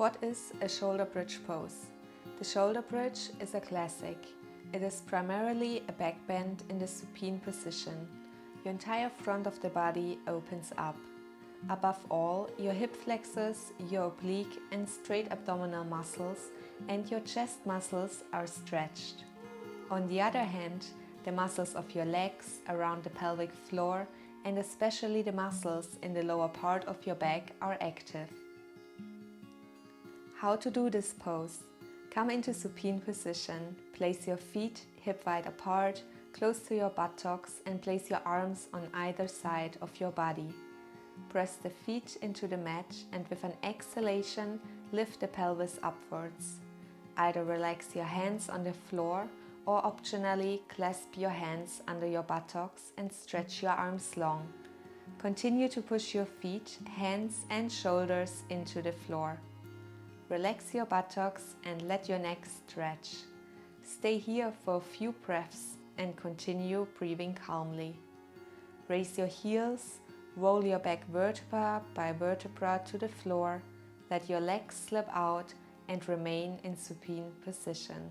What is a shoulder bridge pose? The shoulder bridge is a classic. It is primarily a backbend in the supine position. Your entire front of the body opens up. Above all, your hip flexors, your oblique and straight abdominal muscles and your chest muscles are stretched. On the other hand, the muscles of your legs around the pelvic floor and especially the muscles in the lower part of your back are active. How to do this pose? Come into supine position, place your feet hip wide apart, close to your buttocks and place your arms on either side of your body. Press the feet into the mat and with an exhalation, lift the pelvis upwards. Either relax your hands on the floor or optionally clasp your hands under your buttocks and stretch your arms long. Continue to push your feet, hands and shoulders into the floor. Relax your buttocks and let your neck stretch. Stay here for a few breaths and continue breathing calmly. Raise your heels, roll your back vertebra by vertebra to the floor, let your legs slip out and remain in supine position.